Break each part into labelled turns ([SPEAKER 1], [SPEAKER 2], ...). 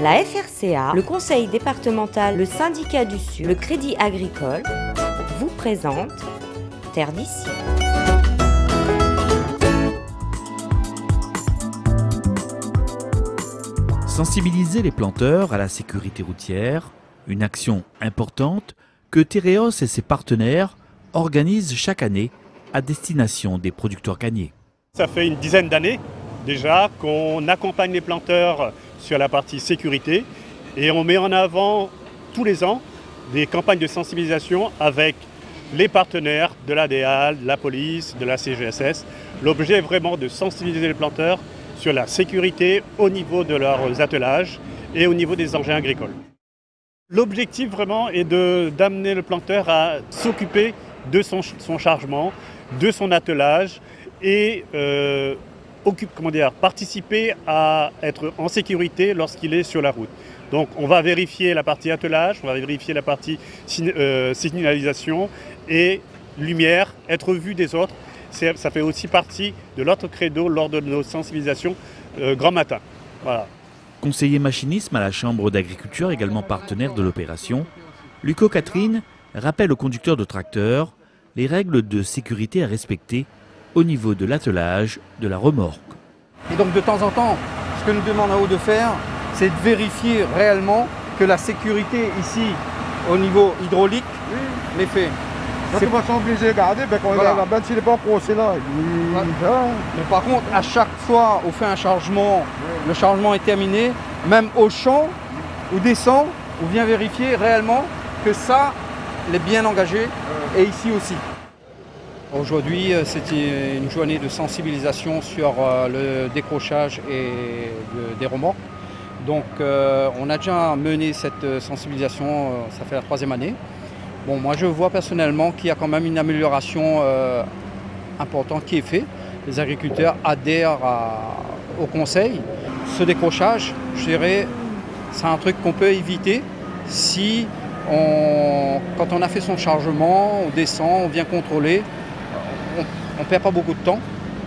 [SPEAKER 1] La FRCA, le Conseil départemental, le Syndicat du Sud, le Crédit Agricole vous présente Terre d'ici.
[SPEAKER 2] Sensibiliser les planteurs à la sécurité routière, une action importante que Tereos et ses partenaires organisent chaque année à destination des producteurs canniers.
[SPEAKER 3] Ça fait une dizaine d'années déjà qu'on accompagne les planteurs sur la partie sécurité et on met en avant tous les ans des campagnes de sensibilisation avec les partenaires de l'ADEAL, de la police, de la CGSS. L'objet est vraiment de sensibiliser les planteurs sur la sécurité au niveau de leurs attelages et au niveau des engins agricoles. L'objectif vraiment est d'amener le planteur à s'occuper de son chargement, de son attelage et participer à être en sécurité lorsqu'il est sur la route. Donc on va vérifier la partie attelage, on va vérifier la partie signalisation et lumière, être vu des autres. Ça fait aussi partie de notre credo lors de nos sensibilisations grand matin. Voilà.
[SPEAKER 2] Conseiller machinisme à la Chambre d'agriculture, également partenaire de l'opération, Luco Catherine rappelle aux conducteurs de tracteurs les règles de sécurité à respecter au niveau de l'attelage de la remorque.
[SPEAKER 4] Et donc de temps en temps, ce que nous demande à haut de faire, c'est de vérifier réellement que la sécurité ici, au niveau hydraulique, l'est faite.
[SPEAKER 5] C'est pas obligé de regarder, quand
[SPEAKER 4] voilà.
[SPEAKER 5] La bête, il est pas procès là.
[SPEAKER 4] Mais par contre, à chaque fois où on fait un chargement, le chargement est terminé, même au champ, ou descend, on vient vérifier réellement que ça, est bien engagé, et ici aussi. Aujourd'hui, c'était une journée de sensibilisation sur le décrochage des remorques. Donc, on a déjà mené cette sensibilisation, ça fait la 3e année. Bon, moi, je vois personnellement qu'il y a quand même une amélioration importante qui est faite. Les agriculteurs adhèrent au conseil. Ce décrochage, je dirais, c'est un truc qu'on peut éviter si, quand on a fait son chargement, on descend, on vient contrôler. On ne perd pas beaucoup de temps,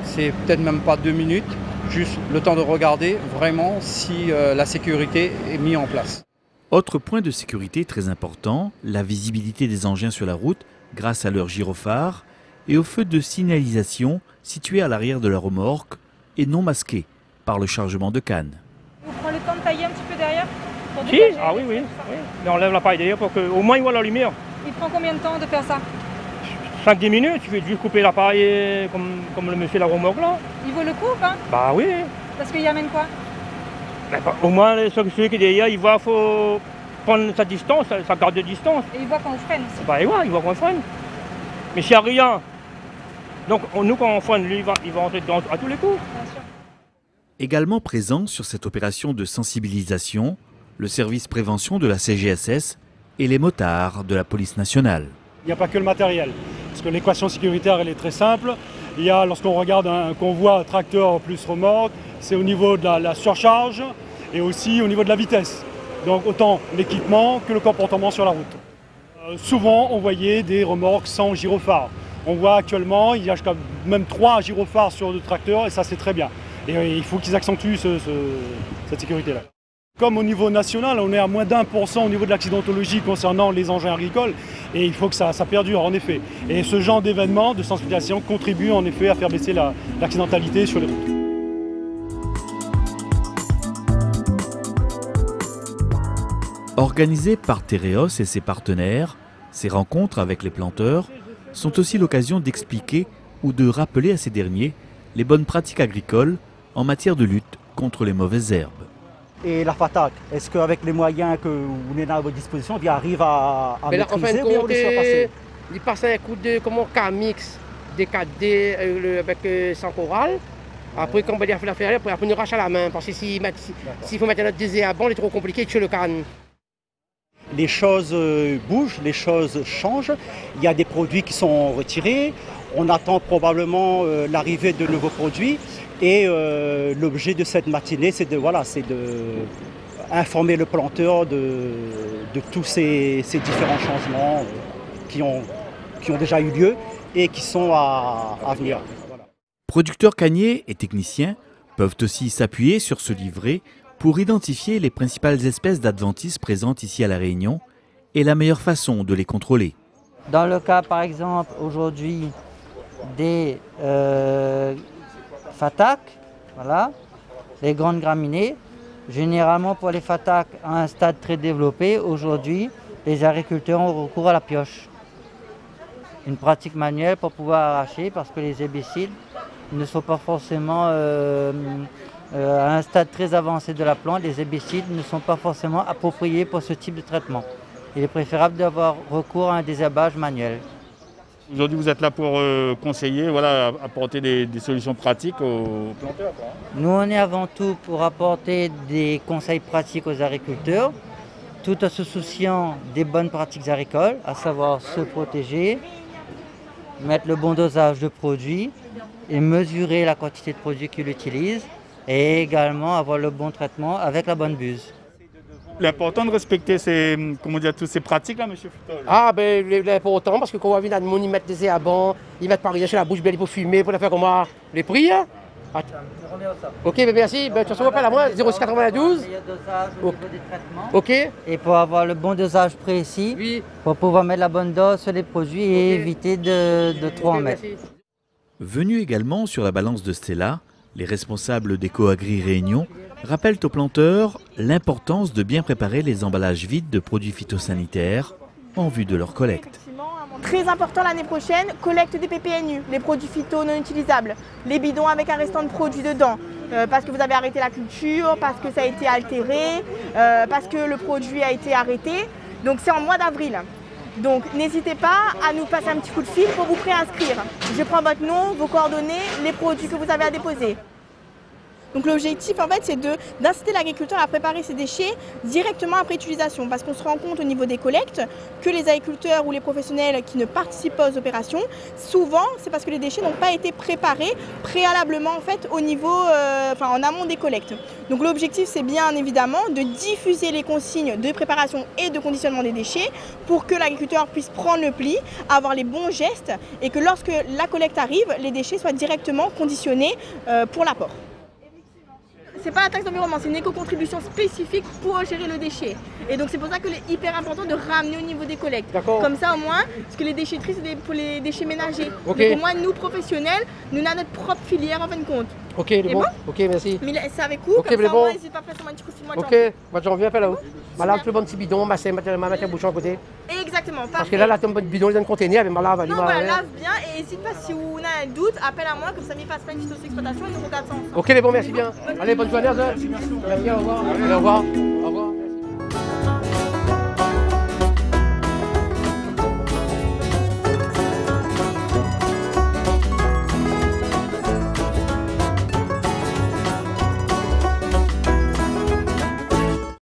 [SPEAKER 4] c'est peut-être même pas 2 minutes, juste le temps de regarder vraiment si la sécurité est mise en place.
[SPEAKER 2] Autre point de sécurité très important, la visibilité des engins sur la route grâce à leurs gyrophares et aux feux de signalisation situés à l'arrière de la remorque et non masqués par le chargement de canne.
[SPEAKER 6] Vous prenez le temps de tailler un petit peu derrière pour
[SPEAKER 7] Si,
[SPEAKER 6] dégager
[SPEAKER 7] oui. Mais on lève l'appareil derrière pour qu'au moins il voit la lumière.
[SPEAKER 6] Il prend combien de temps de faire ça?
[SPEAKER 7] 5-10 minutes, tu veux juste couper l'appareil comme le monsieur de la remorque là.
[SPEAKER 6] Il vaut le coup ou pas?
[SPEAKER 7] Bah oui.
[SPEAKER 6] Parce qu'il y amène quoi?
[SPEAKER 7] Au moins celui qui est derrière, il voit qu'il faut prendre sa distance, sa garde de distance.
[SPEAKER 6] Et il voit quand on freine aussi.
[SPEAKER 7] Bah il voit qu'on freine. Mais s'il n'y a rien, donc nous quand on freine, lui il va rentrer dedans à tous les coups.
[SPEAKER 6] Bien sûr.
[SPEAKER 2] Également présent sur cette opération de sensibilisation, le service prévention de la CGSS et les motards de la police nationale.
[SPEAKER 3] Il n'y a pas que le matériel, parce que l'équation sécuritaire elle est très simple. Il y a, lorsqu'on regarde un convoi tracteur plus remorque, c'est au niveau de la surcharge et aussi au niveau de la vitesse. Donc autant l'équipement que le comportement sur la route. Souvent on voyait des remorques sans gyrophare. On voit actuellement, il y a même 3 gyrophares sur le tracteur et ça c'est très bien. Et il faut qu'ils accentuent cette sécurité-là. Comme au niveau national, on est à moins d'1% au niveau de l'accidentologie concernant les engins agricoles et il faut que ça perdure en effet. Et ce genre d'événement de sensibilisation contribue en effet à faire baisser l'accidentalité sur les routes.
[SPEAKER 2] Organisées par Tereos et ses partenaires, ces rencontres avec les planteurs sont aussi l'occasion d'expliquer ou de rappeler à ces derniers les bonnes pratiques agricoles en matière de lutte contre les mauvaises herbes.
[SPEAKER 8] Et la patate, est-ce qu'avec les moyens que vous avez à votre disposition, il arrive à maîtriser ou bien vous laissez passer?
[SPEAKER 9] Il passe un coup de K-Mix, des 4D avec sans chorale. Après, quand on va faire la faire, après on nous rache à la main. Parce que s'il faut mettre notre désherbant, il est trop compliqué de tuer le canne.
[SPEAKER 8] Les choses bougent, les choses changent. Il y a des produits qui sont retirés. On attend probablement l'arrivée de nouveaux produits. Et l'objet de cette matinée, c'est de informer le planteur de tous ces différents changements qui ont déjà eu lieu et qui sont à venir. Voilà.
[SPEAKER 2] Producteurs canniers et techniciens peuvent aussi s'appuyer sur ce livret Pour identifier les principales espèces d'adventices présentes ici à La Réunion et la meilleure façon de les contrôler.
[SPEAKER 10] Dans le cas, par exemple, aujourd'hui, des FATAC, voilà, les grandes graminées, généralement pour les FATAC à un stade très développé, aujourd'hui, les agriculteurs ont recours à la pioche. Une pratique manuelle pour pouvoir arracher parce que les herbicides ne sont pas forcément à un stade très avancé de la plante, les herbicides ne sont pas forcément appropriés pour ce type de traitement. Il est préférable d'avoir recours à un désherbage manuel.
[SPEAKER 11] Aujourd'hui, vous êtes là pour conseiller, voilà, apporter des solutions pratiques aux planteurs, quoi.
[SPEAKER 10] Nous, on est avant tout pour apporter des conseils pratiques aux agriculteurs, tout en se souciant des bonnes pratiques agricoles, à savoir se protéger, mettre le bon dosage de produits et mesurer la quantité de produits qu'ils utilisent et également avoir le bon traitement avec la bonne buse.
[SPEAKER 11] L'important de respecter toutes ces pratiques-là, M. Futol.
[SPEAKER 9] Ah, ben, l'important, parce que quand on va venir dans le monde, ils mettent des abans, ils mettent par exemple la bouche belle pour fumer, pour la faire comme moi. Les prix, hein? Ok, ben merci. Ben, tu te rappelles à moi, 0692. Ok.
[SPEAKER 10] Et pour avoir le bon dosage précis, oui, pour pouvoir mettre la bonne dose sur les produits et éviter de trop en mettre.
[SPEAKER 2] Venus également sur la balance de Stella, les responsables d'EcoAgri Réunion rappellent aux planteurs l'importance de bien préparer les emballages vides de produits phytosanitaires en vue de leur collecte.
[SPEAKER 12] Très important l'année prochaine, collecte des PPNU, les produits phyto non utilisables, les bidons avec un restant de produits dedans, parce que vous avez arrêté la culture, parce que ça a été altéré, parce que le produit a été arrêté. Donc c'est en mois d'avril. Donc n'hésitez pas à nous passer un petit coup de fil pour vous préinscrire. Je prends votre nom, vos coordonnées, les produits que vous avez à déposer. Donc l'objectif en fait c'est d'inciter l'agriculteur à préparer ses déchets directement après utilisation parce qu'on se rend compte au niveau des collectes que les agriculteurs ou les professionnels qui ne participent pas aux opérations, souvent c'est parce que les déchets n'ont pas été préparés préalablement en fait au niveau, en amont des collectes. Donc l'objectif c'est bien évidemment de diffuser les consignes de préparation et de conditionnement des déchets pour que l'agriculteur puisse prendre le pli, avoir les bons gestes et que lorsque la collecte arrive, les déchets soient directement conditionnés pour l'apport. C'est pas la taxe d'environnement, c'est une éco-contribution spécifique pour gérer le déchet. Et donc c'est pour ça que c'est hyper important de ramener au niveau des collectes. Comme ça au moins, parce que les déchetteries c'est pour les déchets ménagers.
[SPEAKER 9] Okay.
[SPEAKER 12] Donc au moins nous professionnels, nous avons notre propre filière en fin de compte.
[SPEAKER 9] Ok, c'est bon. Ok, merci.
[SPEAKER 12] Mais c'est avec vous,
[SPEAKER 9] okay,
[SPEAKER 12] comme ça
[SPEAKER 9] bon.
[SPEAKER 12] au moins n'hésite pas à faire un petit coup de fil mois de
[SPEAKER 9] janvier. Ok, mois de janvier, appelle là-haut. Là, le bon petit bidon, ma matière bouchon à côté.
[SPEAKER 12] Exactement, parfait.
[SPEAKER 9] Parce que là, la tombe de bidon, il est dans le conteneur, mais là,
[SPEAKER 12] non, voilà, lave bien et n'hésite pas si vous avez un doute, appelle à moi, comme ça, m'y passe pas une petite exploitation et nous regarde ça ensemble.
[SPEAKER 9] Ok, les bons, merci bien. Allez, bonne journée, merci, au revoir. Allez, au revoir.